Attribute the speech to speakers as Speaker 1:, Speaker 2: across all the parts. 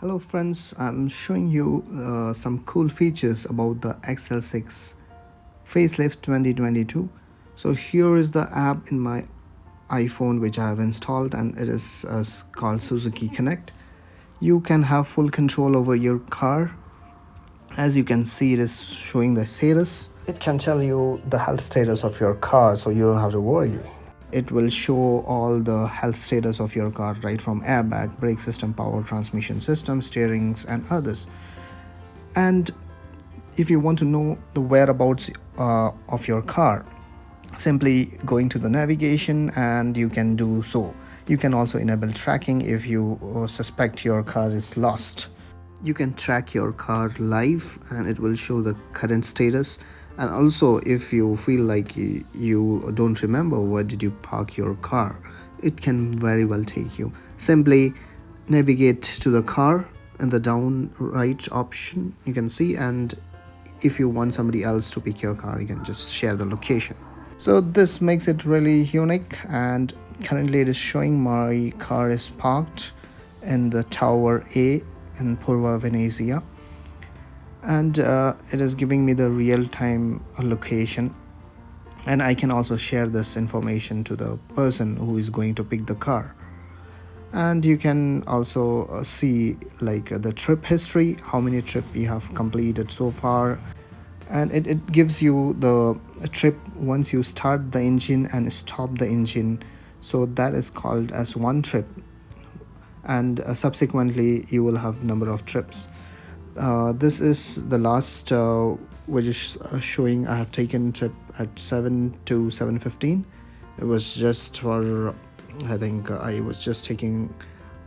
Speaker 1: Hello friends, I'm showing you some cool features about the XL6 Facelift 2022. So here is the app in my iPhone which I have installed, and it is called Suzuki Connect. You can have full control over your car. As you can see, it is showing the status. It can tell you the health status of your car, so you don't have to worry. It will show all the health status of your car, right from airbag, brake system, power transmission system, steerings, and others. And if you want to know the whereabouts of your car, simply going to the navigation and you can do so. You can also enable tracking if you suspect your car is lost. You can track your car live and it will show the current status. And also, if you feel like you don't remember where did you park your car, it can very well take you. Simply navigate to the car in the down right option you can see, and if you want somebody else to pick your car, you can just share the location. So this makes it really unique, and currently it is showing my car is parked in the Tower A in Purva, Venezia, and it is giving me the real-time location, and I can also share this information to the person who is going to pick the car. And you can also see like the trip history, how many trip you have completed so far, and it gives you the trip once you start the engine and stop the engine, so that is called as one trip, and subsequently you will have number of trips. This is the last which is showing I have taken trip at 7 to 7:15. It was just for, I think I was just taking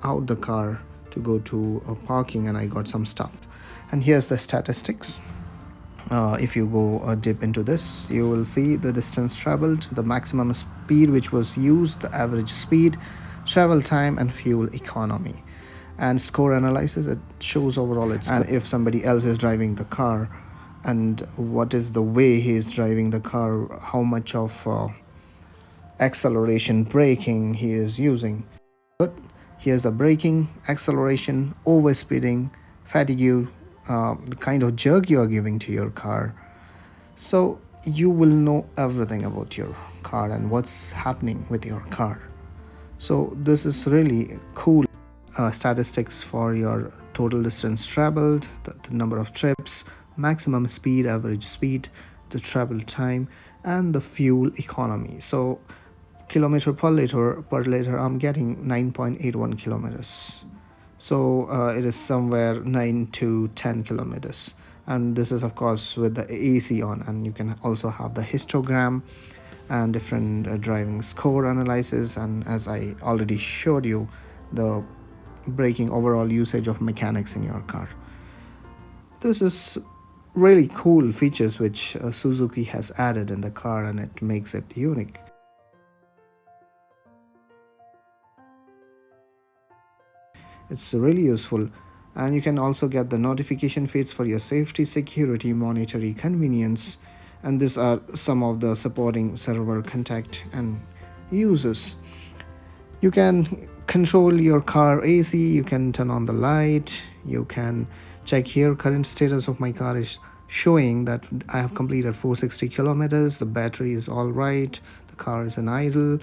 Speaker 1: out the car to go to parking, and I got some stuff. And here's the statistics. If you go deep into this, you will see the distance traveled, the maximum speed which was used, the average speed, travel time, and fuel economy. And score analysis, it shows overall its, and if somebody else is driving the car, and what is the way he is driving the car, how much of acceleration braking he is using. But here's the braking, acceleration, overspeeding, fatigue, the kind of jerk you are giving to your car. So you will know everything about your car and what's happening with your car. So this is really cool. Statistics for your total distance traveled, the number of trips, maximum speed, average speed, the travel time, and the fuel economy. So kilometer per liter, I'm getting 9.81 kilometers. So it is somewhere 9 to 10 kilometers, and this is of course with the AC on. And you can also have the histogram and different driving score analysis, and as I already showed you, the braking overall usage of mechanics in your car. This is really cool features which Suzuki has added in the car, and it makes it unique. It's really useful, and you can also get the notification feeds for your safety, security, monetary convenience, and these are some of the supporting server contact and users. You can control your car AC, you can turn on the light, you can check here current status of my car is showing that I have completed 460 kilometers, the battery is all right, the car is in idle,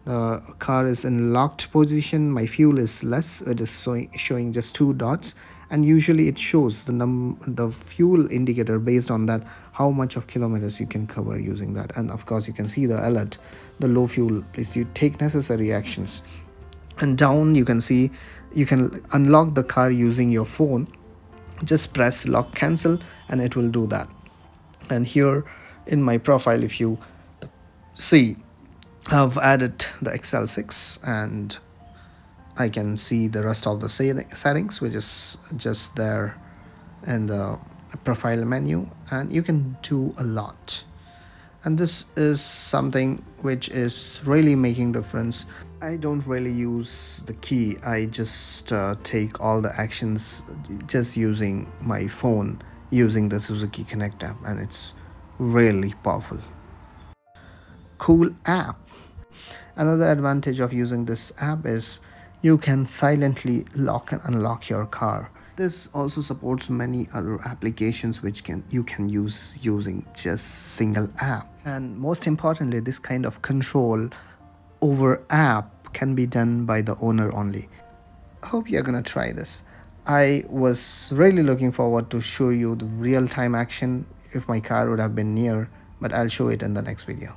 Speaker 1: the car is in locked position, my fuel is less, it is showing just two dots, and usually it shows the fuel indicator based on that, how much of kilometers you can cover using that. And of course you can see the alert, the low fuel, please you take necessary actions. And down you can see you can unlock the car using your phone. Just press lock cancel and it will do that. And here in my profile, if you see, I've added the XL6, and I can see the rest of the settings which is just there in the profile menu, and you can do a lot. And this is something which is really making difference. I don't really use the key, I just take all the actions just using my phone, using the Suzuki Connect app, and it's really powerful. Cool app. Another advantage of using this app is you can silently lock and unlock your car. This also supports many other applications which you can use using just single app. And most importantly, this kind of control over app can be done by the owner only. Hope you're gonna try this. I was really looking forward to show you the real time action if my car would have been near, but I'll show it in the next video.